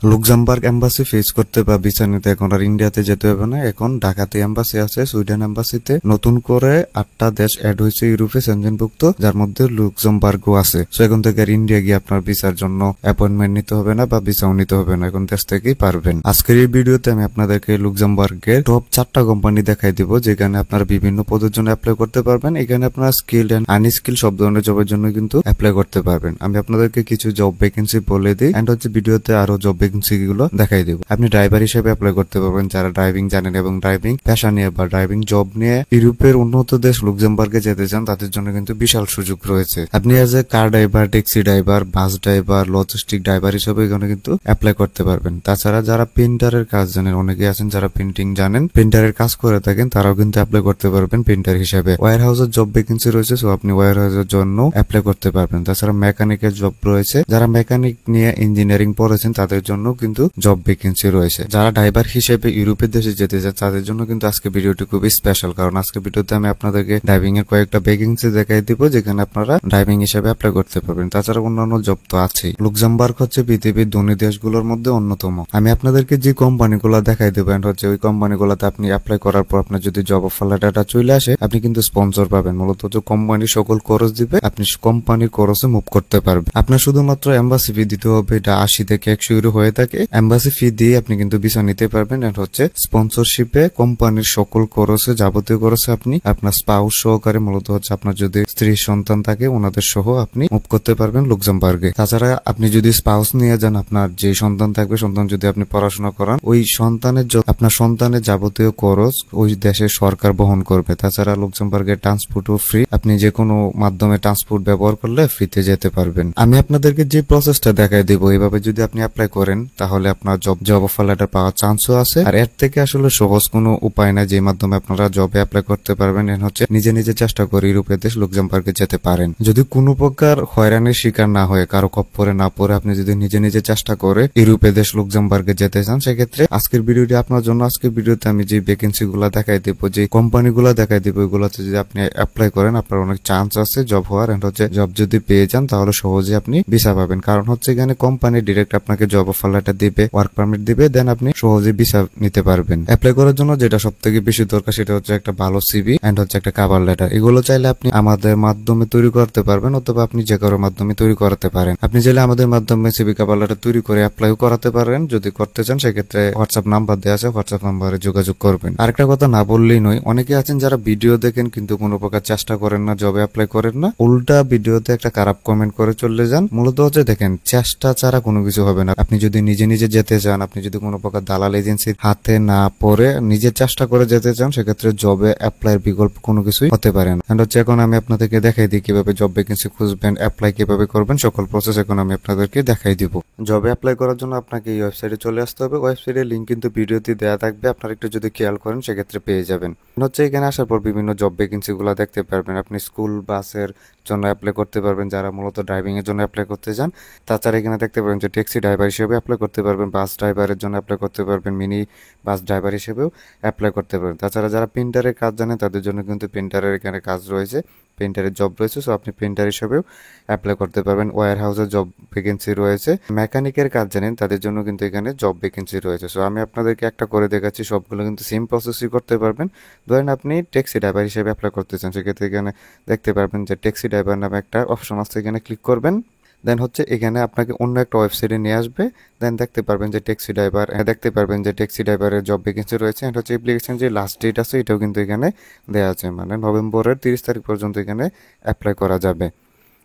Luxembourg embassy face করতে বা visa নিতে এখন আর ইন্ডিয়াতে যেতে হবে না। এখন ঢাকাতে এম্বাসি আছে, সুইডেন এম্বাসিতে নতুন করে 8টা দেশ অ্যাড হয়েছে ইউরোপে সেনজেনভুক্ত, যার মধ্যে লুক্সেমবার্গও আছে। সো এখন থেকে আর ইন্ডিয়া গিয়ে আপনার ভিসার জন্য অ্যাপয়েন্টমেন্ট নিতে হবে না বা ভিসাও নিতে হবে না, এখন দেশ থেকেই পারবেন। আজকের এই ভিডিওতে আমি আপনাদেরকে লুক্সেমবার্গের টপ 4টা কোম্পানি দেখাই দিব, যেখানে আপনারা বিভিন্ন পদের জন্য অ্যাপ্লাই করতে পারবেন। এখানে আপনারা স্কিলড এন্ড আনস্কিল সব ধরনের জবের জন্য কিন্তু অ্যাপ্লাই করতে পারবেন। আমি আপনাদেরকে কিছু জব ভ্যাকেন্সি বলে দিই, এন্ড হচ্ছে ভিডিওতে আরো জব ভ্যাকেন্সি গুলো দেখাই দেব। আপনি ড্রাইভার হিসেবে অ্যাপ্লাই করতে পারবেন, যারা ড্রাইভিং জানেন এবং ড্রাইভিং পেশা নিয়ে বা ড্রাইভিং জব নিয়ে ইউরোপের উন্নত দেশ লুক্সেমবার্গে যেতে চান, তাদের জন্য কিন্তু বিশাল সুযোগ রয়েছে। আপনি as a car driver, taxi driver, bus driver, logistic driver হিসেবে এখানে কিন্তু অ্যাপ্লাই করতে পারবেন। তাছাড়া যারা প্রিন্টারের কাজ জানেন, অনেকে আছেন যারা প্রিন্টিং জানেন, প্রিন্টারের কাজ করে থাকেন, তারাও কিন্তু অ্যাপ্লাই করতে পারবেন প্রিন্টার হিসেবে। ওয়্যার হাউসের জব ভ্যাকেন্সি রয়েছে, সো আপনি ওয়্যার হাউসের জন্য অ্যাপ্লাই করতে পারবেন। তাছাড়া মেকানিকের জব রয়েছে, যারা মেকানিক নিয়ে ইঞ্জিনিয়ারিং পড়েছেন তাদের জন্য কিন্তু জব ভ্যাকেন্সি রয়েছে। যারা ড্রাইভার হিসেবে ইউরোপের দেশে যেতে চান তাদের জন্য কিন্তু আজকে ভিডিওটি খুবই স্পেশাল, কারণ আজকে ভিডিওতে আমি আপনাদেরকে ড্রাইভিং এর কয়েকটা ভ্যাকেন্সি দেখাই দিব, যেখানে আপনারা ড্রাইভিং হিসেবে অ্যাপ্লাই করতে পারবেন। তাছাড়া অন্যান্য জব তো আছেই। লুক্সেমবার্গ হচ্ছে পৃথিবীর ধনী দেশগুলোর মধ্যে অন্যতম। আমি আপনাদেরকে যে কোম্পানিগুলো দেখাই দেবো, হচ্ছে ওই কোম্পানিগুলোতে আপনি অ্যাপ্লাই করার পর আপনার যদি জব অফার লেটারটা চলে আসে, আপনি কিন্তু স্পন্সর পাবেন। মূলত যে কোম্পানি সকল খরচ দিবে, আপনি কোম্পানির খরচে মুভ করতে পারবেন। আপনার শুধুমাত্র এম্বাসি ফি দিতে হবে, এটা 80 থেকে 100 ইউরো হয়ে থাকে। এম্বাসি ফি দিয়ে আপনি কিন্তু ভিসা নিতে পারবেন। এন্ড হচ্ছে স্পন্সরশিপে কোম্পানির সকল খরচে, যাবতীয় খরচে আপনি আপনার স্পাউস সহকারে, মূলত হচ্ছে আপনার যদি স্ত্রী সন্তান থাকে ওনাদের সহ আপনি মুভ করতে পারবেন লুক্সেমবার্গে। তাছাড়া আপনি যদি স্পাউস নিয়ে যান, আপনার যে সন্তান থাকবে, সন্তান যদি আপনি পড়াশোনা করান, ওই সন্তানের আপনার সন্তানের যাবতীয় খরচ ওই দেশের সরকার বহন করবে। তাছাড়া লুক্সেমবার্গের ট্রান্সপোর্টও ফ্রি, আপনি যে কোনো মাধ্যমে ট্রান্সপোর্ট ব্যবহার করলে ফ্রিতে যেতে পারবেন। আমি আপনাদেরকে যে প্রসেসটা দেখাই দেবো, এইভাবে যদি আপনি অ্যাপ্লাই করেন তাহলে আপনার জব অফার লেটার পাওয়ার চান্সও আছে। আর এর থেকে আসলে সহজ কোনো উপায় নাই যে মাধ্যমে আপনারা জবে অ্যাপ্লাই করতে পারবেন। এর হচ্ছে নিজে নিজে চেষ্টা করে ইউরোপের দেশ লুক্সেমবার্গে যেতে পারেন। যদি কোনো প্রকার হয়রানির শিকার না হয়ে, কারো খপ্পরে না পড়ে, আপনি যদি নিজে নিজে চেষ্টা করে ইউরোপের দেশ লুক্সেমবার্গে যেতে চান, সেক্ষেত্রে আজকের ভিডিওটি আপনার জন্য। আজকের ভিডিওতে আমি যে ভ্যাকেন্সি গুলা দেখাই দিব, যে কোম্পানিগুলো দেখাই দিব, ওইগুলোতে যদি আপনি অ্যাপ্লাই করেন আপনার অনেক চান্স আছে জব হওয়ার। এন্ড হচ্ছে জব যদি পেয়ে যান তাহলে সহজে আপনি ভিসা পাবেন, কারণ হচ্ছে এখানে কোম্পানি ডিরেক্ট আপনাকে জব অফার লেটার দিবে, ওয়ার্ক পারমিট দিবে, দেন আপনি সহজে ভিসা নিতে পারবেন। অ্যাপ্লাই করার জন্য যেটা সব থেকে বেশি দরকার সেটা হচ্ছে একটা ভালো সিভি এন্ড হচ্ছে একটা কভার লেটার। এগুলো চাইলে আপনি আমাদের মাধ্যমে তৈরি করতে পারবেন, অথবা আপনি যে কারোর মাধ্যমে তৈরি করাতে পারেন। আপনি চাইলে আমাদের মাধ্যমে সিভি কভার লেটার তৈরি করে অ্যাপ্লাই করাতে পারেন। যদি করতে চান সেক্ষেত্রে হোয়াটসঅ্যাপ নাম্বার দেওয়া আছে, হোয়াটসঅ্যাপ নাম্বারে যোগাযোগ করবেন। আরেকটা কথা না বললেই নয়, অনেকে আছেন যারা ভিডিও দেখেন কিন্তু কোনো প্রকার চেষ্টা করেন না, জবে অ্যাপ্লাই করেন না, উল্টা ভিডিওতে একটা খারাপ কমেন্ট করে চলে যান। মূলত হচ্ছে দেখেন, চেষ্টা ছাড়া কোনো কিছু হবে না। আপনি যদি নিজে নিজে যেতে চান, আপনি যদি কোনো প্রকার দালাল এজেন্সির হাতে না পড়ে নিজে চেষ্টা করে যেতে চান, সেক্ষেত্রে জবে অ্যাপ্লাইয়ের বিকল্প কোনো কিছুই হতে পারে না। হচ্ছে এখন আমি আপনাদেরকে দেখাই দিই কিভাবে জব ভ্যাকেন্সি খুঁজবেন, অ্যাপ্লাই কিভাবে করবেন, সকল প্রসেস এখন আমি আপনাদেরকে দেখাই দিব। জবে অ্যাপ্লাই করার জন্য আপনাকে এই ওয়েবসাইটে চলে আসতে হবে। ওয়েবসাইটের লিঙ্ক কিন্তু ভিডিওতে দেওয়া থাকবে, আপনারা একটু যদি খেয়াল করেন সেক্ষেত্রে পেয়ে যাবেন। হচ্ছে এখানে আসার পর বিভিন্ন জব ভ্যাকেন্সি গুলা দেখতে পারবেন। আপনি স্কুল বাসের জন্য অ্যাপ্লাই করতে পারবেন, যারা মূলত ড্রাইভিং এর জন্য অ্যাপ্লাই করতে চান। তাছাড়া এখানে দেখতে পারবেন যে ট্যাক্সি ড্রাইভার হিসেবে অ্যাপ্লাই করতে পারবেন, বাস ড্রাইভারের জন্য অ্যাপ্লাই করতে পারবেন, মিনি বাস ড্রাইভার হিসেবেও অ্যাপ্লাই করতে পারবেন। তাছাড়া যারা প্রিন্টারের কাজ জানেন তাদের জন্য কিন্তু প্রিন্টারের এখানে কাজ রয়েছে, প্রিন্টারের জব রয়েছে, সো আপনি প্রিন্টার হিসেবেও অ্যাপ্লাই করতে পারবেন। ওয়্যার হাউসের জব ভ্যাকেন্সি রয়েছে। মেকানিকের কাজ জানেন তাদের জন্য কিন্তু এখানে জব ভ্যাকেন্সি রয়েছে। সো আমি আপনাদেরকে একটা করে দেখাচ্ছি, সবগুলো কিন্তু সেম প্রসেসই করতে পারবেন। ধরেন আপনি ট্যাক্সি ড্রাইভার হিসেবে অ্যাপ্লাই করতে চান, সেক্ষেত্রে এখানে দেখতে পারবেন যে ট্যাক্সি ড্রাইভার নামে একটা অপশন আছে, এখানে ক্লিক করবেন। দেন হচ্ছে এখানে আপনাকে অন্য একটা ওয়েবসাইটে নিয়ে আসবে। দেন দেখতে পারবেন যে ট্যাক্সি ড্রাইভার, দেখতে পারবেন যে ট্যাক্সি ড্রাইভারের জব ভ্যাকেন্সি রয়েছে। এটা হচ্ছে অ্যাপ্লিকেশন যে লাস্ট ডেট আছে এটাও কিন্তু এখানে দেওয়া আছে, মানে নভেম্বরের 30 তারিখ পর্যন্ত এখানে অ্যাপ্লাই করা যাবে।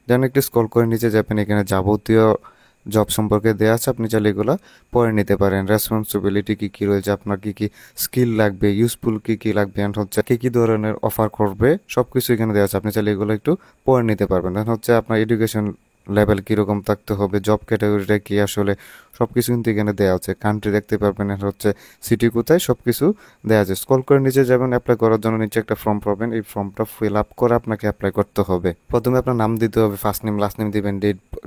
দেন একটু স্ক্রল করে নিচে যাবেন, এখানে যাবতীয় জব সম্পর্কে দেওয়া আছে, আপনি চাইলে এগুলো পড়ে নিতে পারেন। রেসপন্সিবিলিটি কি কি রয়েছে, আপনার কি কি স্কিল লাগবে, ইউজফুল কি কি লাগবে, এন্ড হচ্ছে কি কি ধরনের অফার করবে, সবকিছু এখানে দেওয়া আছে। আপনি চাইলে এগুলো একটু পড়ে নিতে পারবেন। দেন হচ্ছে আপনার এডুকেশন লেভেল কিরকম থাকতে হবে, জব ক্যাটাগরিটা কি, আসলে সবকিছু কিন্তু এখানে দেওয়া আছে। কান্ট্রি দেখতে পারবেন, আর হচ্ছে সিটি কোথায়, সবকিছু দেওয়া আছে। স্ক্রল করে নিচে যাবেন, অ্যাপ্লাই করার জন্য নিচে একটা ফর্ম পাবেন। এই ফর্মটা ফিল আপ করে আপনাকে অ্যাপ্লাই করতে হবে। প্রথমে আপনার নাম দিতে হবে, ফার্স্ট নেম লাস্ট নেম দিবেন,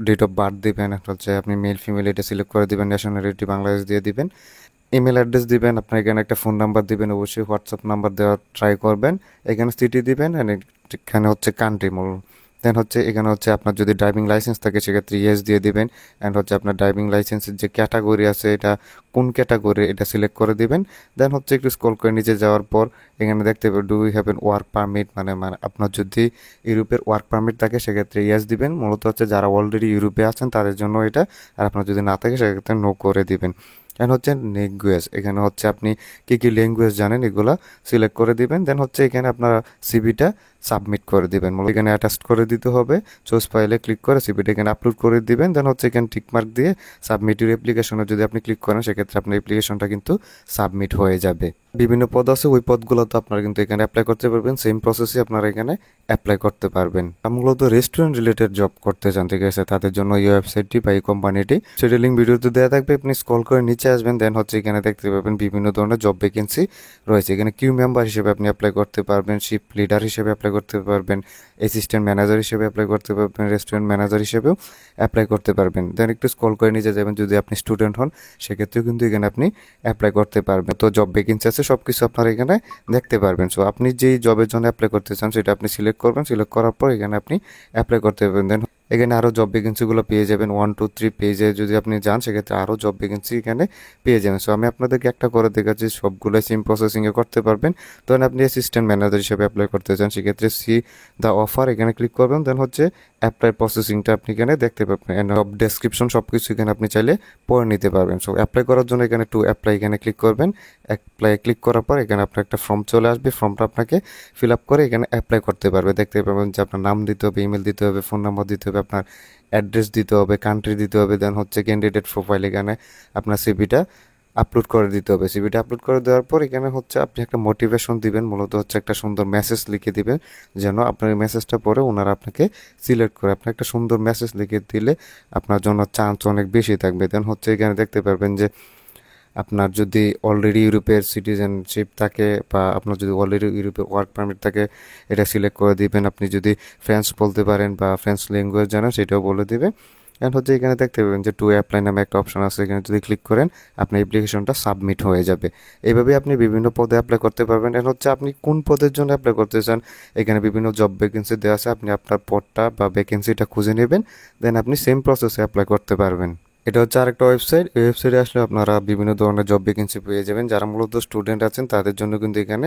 ডেট অফ বার্থ দিবেন, হচ্ছে আপনি মেল ফিমেল এটা সিলেক্ট করে দিবেন, ন্যাশনালিটি বাংলাদেশ দিয়ে দিবেন, ইমেল অ্যাড্রেস দিবেন, আপনার এখানে একটা ফোন নাম্বার দিবেন, অবশ্যই হোয়াটসঅ্যাপ নাম্বার দেওয়ার ট্রাই করবেন। এখানে সিটি দিবেন, এখানে হচ্ছে কান্ট্রি দেন হচ্ছে এখানে হচ্ছে আপনার যদি ড্রাইভিং লাইসেন্স থাকে সেক্ষেত্রে ইয়েস দিয়ে দিবেন। অ্যান্ড হচ্ছে আপনার ড্রাইভিং লাইসেন্সের যে ক্যাটাগরি আছে এটা কোন ক্যাটাগরি এটা সিলেক্ট করে দিবেন। দেন হচ্ছে একটু স্ক্রল করে নিচে যাওয়ার পর এখানে দেখতে পাবেন do you have an work permit, মানে আপনার যদি ইউরোপের ওয়ার্ক পারমিট থাকে সেক্ষেত্রে ইয়েস দিবেন। মূলত হচ্ছে যারা অলরেডি ইউরোপে আছেন তাদের জন্য এটা, আর আপনার যদি না থাকে সেক্ষেত্রে নো করে দিবেন। এন্ড হচ্ছে ল্যাঙ্গুয়েজ, এখানে হচ্ছে আপনি কি কি ল্যাঙ্গুয়েজ জানেন এগুলা সিলেক্ট করে দিবেন। দেন হচ্ছে এখানে আপনার সিভিটা সাবমিট করে দিবেন, এখানে অ্যাটাচ করে দিতে হবে। চুজ ফাইলে ক্লিক করে সিভিটা এখানে আপলোড করে দিবেন। দেন হচ্ছে এখানে টিকমার্ক দিয়ে সাবমিট ইউর অ্যাপ্লিকেশনে যদি আপনি ক্লিক করেন সেক্ষেত্রে আপনার অ্যাপ্লিকেশনটা কিন্তু সাবমিট হয়ে যাবে। বিভিন্ন পদ আছে, ওই পদগুলো তো আপনারা কিন্তু এখানে অ্যাপ্লাই করতে পারবেন, সেম প্রসেসে আপনারা এখানে অ্যাপ্লাই করতে পারবেন। মূলত রেস্টুরেন্ট রিলেটেড জব করতে চান, ঠিক আছে, তাদের জন্য এই ওয়েবসাইটটি বা এই কোম্পানিটি, সেটা লিঙ্ক ভিডিওতে দেওয়া থাকবে, আপনি স্ক্রল করে নিচে আসবেন। দেন হচ্ছে এখানে দেখতে পাবেন বিভিন্ন ধরনের জব ভ্যাকেন্সি রয়েছে। এখানে কিউ মেম্বার হিসেবে আপনি অ্যাপ্লাই করতে পারবেন, শিপ লিডার হিসেবে অ্যাপ্লাই করতে পারবেন, অ্যাসিস্ট্যান্ট ম্যানেজার হিসেবে অ্যাপ্লাই করতে পারবেন, রেস্টুরেন্ট ম্যানেজার হিসেবেও অ্যাপ্লাই করতে পারবেন। দেন একটু স্ক্রল করে নিচে যাবেন, যদি আপনি স্টুডেন্ট হন সেক্ষেত্রেও কিন্তু এখানে আপনি অ্যাপ্লাই করতে পারবেন। তো জব ভ্যাকেন্সি আছে, সব কিছু আপনারা এখানে দেখতে পারবেন। সো আপনি যেই জবের জন্য অ্যাপ্লাই করতে চান সেটা আপনি সিলেক্ট করবেন, সিলেক্ট করার পর এখানে আপনি অ্যাপ্লাই করতে পারবেন। দেন এখানে আরও জব ভ্যাকেন্সিগুলো পেয়ে যাবেন, 1 2 3 পেজে যদি আপনি যান সেক্ষেত্রে আরও জব ভ্যাকেন্সি এখানে পেয়ে যাবেন। সো আমি আপনাদেরকে একটা করে দেখাচ্ছি, সবগুলো সিম প্রসেসিংয়ে করতে পারবেন। ধরেন আপনি অ্যাসিস্ট্যান্ট ম্যানেজার হিসেবে অ্যাপ্লাই করতে চান সেক্ষেত্রে সি দ্য অফার এখানে ক্লিক করবেন। দেন হচ্ছে অ্যাপ্লাই প্রসেসিংটা আপনি এখানে দেখতে পাবেন, জব ডেসক্রিপশন সব কিছু এখানে আপনি চাইলে পড়ে নিতে পারবেন। সো অ্যাপ্লাই করার জন্য এখানে টু অ্যাপ্লাই এখানে ক্লিক করবেন। অ্যাপ্লাই ক্লিক করার পর এখানে আপনার একটা ফর্ম চলে আসবে, ফর্মটা আপনাকে ফিল আপ করে এখানে অ্যাপ্লাই করতে পারবে। দেখতে পাবেন যে আপনার নাম দিতে হবে, ইমেল দিতে হবে, ফোন নাম্বার দিতে হবে, আপনার অ্যাড্রেস দিতে হবে, কান্ট্রি দিতে হবে। দেন হচ্ছে ক্যান্ডিডেট প্রোফাইল এখানে আপনার সিভিটা আপলোড করে দিতে হবে। সিভিটা আপলোড করে দেওয়ার পর এখানে হচ্ছে আপনি একটা মোটিভেশন দিবেন, মূলত হচ্ছে একটা সুন্দর মেসেজ লিখে দিবেন, যেন আপনার এই মেসেজটা পরে ওনারা আপনাকে সিলেক্ট করে। আপনি একটা সুন্দর মেসেজ লিখে দিলে আপনার জন্য চান্স অনেক বেশি থাকবে। দেন হচ্ছে এখানে দেখতে পারবেন যে আপনার যদি অলরেডি ইউরোপের সিটিজেনশিপ থাকে বা আপনার যদি অলরেডি ইউরোপে ওয়ার্ক পারমিট থাকে এটা সিলেক্ট করে দিবেন। আপনি যদি ফ্রেঞ্চ বলতে পারেন বা ফ্রেঞ্চ ল্যাঙ্গুয়েজ জানেন সেটাও বলে দিবে। অ্যান্ড হচ্ছে এখানে দেখতে পাবেন যে টু অ্যাপ্লাই নামে একটা অপশন আছে, এখানে যদি ক্লিক করেন আপনার অ্যাপ্লিকেশনটা সাবমিট হয়ে যাবে। এইভাবে আপনি বিভিন্ন পদে অ্যাপ্লাই করতে পারবেন। অ্যান্ড হচ্ছে আপনি কোন পদের জন্য অ্যাপ্লাই করতে চান এখানে বিভিন্ন জব ভ্যাকেন্সি দেওয়া আছে, আপনি আপনার পদটা বা ভ্যাকেন্সিটা খুঁজে নেবেন, দেন আপনি সেম প্রসেসে অ্যাপ্লাই করতে পারবেন। এটা হচ্ছে আরেকটা ওয়েবসাইট, এই ওয়েবসাইটে আসলে আপনারা বিভিন্ন ধরনের জব ভ্যাকেন্সি পেয়ে যাবেন। যারা মূলত স্টুডেন্ট আছেন তাদের জন্য কিন্তু এখানে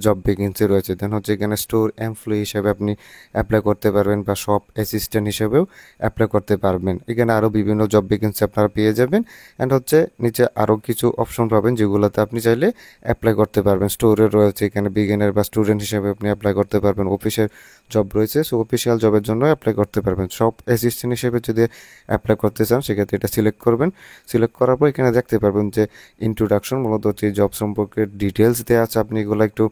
জব ভ্যাকেন্সি রয়েছে। দেন হচ্ছে এখানে স্টোর এমপ্লয়ি হিসেবে আপনি অ্যাপ্লাই করতে পারবেন বা শপ অ্যাসিস্ট্যান্ট হিসেবেও অ্যাপ্লাই করতে পারবেন। এখানে আরও বিভিন্ন জব ভ্যাকেন্সি আপনারা পেয়ে যাবেন। অ্যান্ড হচ্ছে নিচে আরও কিছু অপশন পাবেন যেগুলোতে আপনি চাইলে অ্যাপ্লাই করতে পারবেন। স্টোরে রয়েছে এখানে বিগিনার বা স্টুডেন্ট হিসেবে আপনি অ্যাপ্লাই করতে পারবেন। অফিসের জব রয়েছে, সো অফিসিয়াল জবের জন্য অ্যাপ্লাই করতে পারবেন। শপ অ্যাসিস্ট্যান্ট হিসেবে যদি অ্যাপ্লাই করতে চান সেক্ষেত্রে এটা সিলেক্ট করবেন। সিলেক্ট করার পর এখানে দেখতে পারবেন যে ইন্ট্রোডাকশন, মূলত হচ্ছে জব সম্পর্কে ডিটেলস দেওয়া আছে, আপনি এগুলো একটু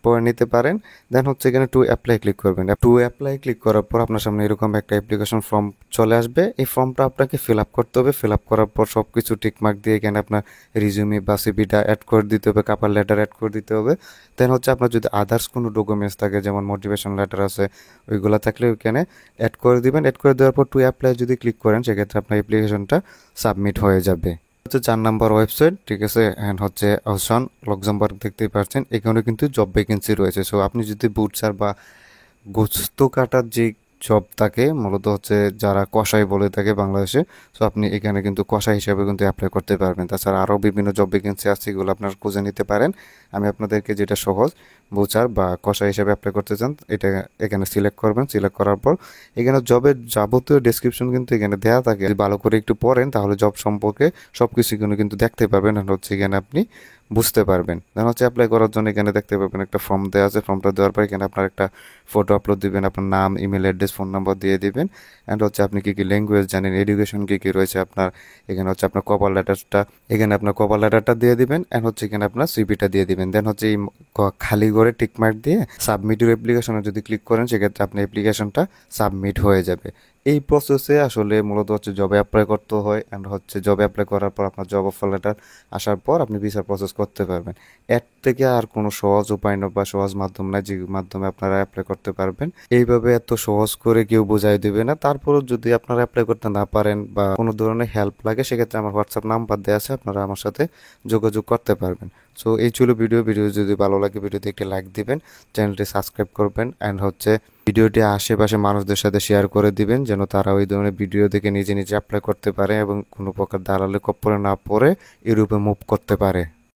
পড়ে নিতে পারেন। দেন হচ্ছে এখানে টু অ্যাপ্লাই ক্লিক করবেন। টু অ্যাপ্লাই ক্লিক করার পর আপনার সামনে এরকম একটা অ্যাপ্লিকেশন ফর্ম চলে আসবে। এই ফর্মটা আপনাকে ফিল আপ করতে হবে। ফিল আপ করার পর সব কিছু টিকমার্ক দিয়ে এখানে আপনার রিজিউমি বা সিভিটা অ্যাড করে দিতে হবে, কাভার লেটার অ্যাড করে দিতে হবে। দেন হচ্ছে আপনার যদি আদার্স কোনো ডকুমেন্টস থাকে যেমন মোটিভেশন লেটার আছে ওইগুলো থাকলে ওইখানে অ্যাড করে দিবেন। অ্যাড করে দেওয়ার পর টু অ্যাপ্লাই যদি ক্লিক করেন সেক্ষেত্রে আপনার অ্যাপ্লিকেশনটা সাবমিট হয়ে যাবে। হচ্ছে 4 নাম্বার ওয়েবসাইট, ঠিক আছে, অ্যান্ড হচ্ছে অপশন লক্সামবার্গ দেখতেই পাচ্ছেন, এখানে কিন্তু জব ভ্যাকেন্সি রয়েছে। সো আপনি যদি বুটসার বা গোস্ত কাটার যে জব থাকে, মূলত হচ্ছে যারা কসাই বলে থাকে বাংলাদেশে, সো আপনি এখানে কিন্তু কসাই হিসেবে কিন্তু অ্যাপ্লাই করতে পারবেন। তাছাড়া আরও বিভিন্ন জব ভ্যাকেন্সি আছে, এগুলো আপনারা খুঁজে নিতে পারেন। আমি আপনাদেরকে যেটা সহজ বুচার বা কসাই হিসেবে অ্যাপ্লাই করতে চান এটা এখানে সিলেক্ট করবেন। সিলেক্ট করার পর এখানে জবের যাবতীয় ডেসক্রিপশন কিন্তু এখানে দেওয়া থাকে, যদি ভালো করে একটু পড়েন তাহলে জব সম্পর্কে সব কিছু কিন্তু দেখতে পারবেন। আর হচ্ছে এখানে আপনি বুঝতে পারবেন। দেন হচ্ছে অ্যাপ্লাই করার জন্য এখানে দেখতে পাবেন একটা ফর্ম দেওয়া আছে। ফর্মটা দেওয়ার পর এখানে আপনার একটা ফটো আপলোড দিবেন, আপনার নাম, ইমেল অ্যাড্রেস, ফোন নাম্বার দিয়ে দিবেন। অ্যান্ড হচ্ছে আপনি কী কী ল্যাঙ্গুয়েজ জানেন, এডুকেশন কী কী রয়েছে আপনার, এখানে হচ্ছে আপনার কভার লেটারটা, এখানে আপনার কভার লেটারটা দিয়ে দিবেন। অ্যান্ড হচ্ছে এখানে আপনার সিভিটা দিয়ে দিবেন। দেন হচ্ছে এই খালি করে টিকমার্ক দিয়ে সাবমিট ইউর অ্যাপ্লিকেশনে যদি ক্লিক করেন সেক্ষেত্রে আপনার অ্যাপ্লিকেশনটা সাবমিট হয়ে যাবে। এই প্রসেসে আসলে মূলত হচ্ছে জবে অ্যাপ্লাই করতে হয়। অ্যান্ড হচ্ছে জবে অ্যাপ্লাই করার পর আপনার জব অফার লেটার আসার পর আপনি ভিসা প্রসেস করতে পারবেন। এর থেকে আর কোনো সহজ উপায় না বা সহজ মাধ্যম নাই যে মাধ্যমে আপনারা অ্যাপ্লাই করতে পারবেন। এইভাবে এত সহজ করে কেউ বোঝাই দেবে না। তারপরও যদি আপনারা অ্যাপ্লাই করতে না পারেন বা কোনো ধরনের হেল্প লাগে সেক্ষেত্রে আমার হোয়াটসঅ্যাপ নাম্বার দেওয়া আছে, আপনারা আমার সাথে যোগাযোগ করতে পারবেন। সো এই ছিল ভিডিও যদি ভালো লাগে ভিডিওতে একটি লাইক দিবেন, চ্যানেলটি সাবস্ক্রাইব করবেন অ্যান্ড ভিডিওটি আশেপাশে মানুষদের সাথে শেয়ার করে দিবেন যেন তারা ওই ধরনের ভিডিও দেখে নিজে নিজে অ্যাপ্লাই করতে পারে এবং কোনো প্রকার দালালি কপ্পরে না পড়ে ইউরোপে মুভ করতে পারে।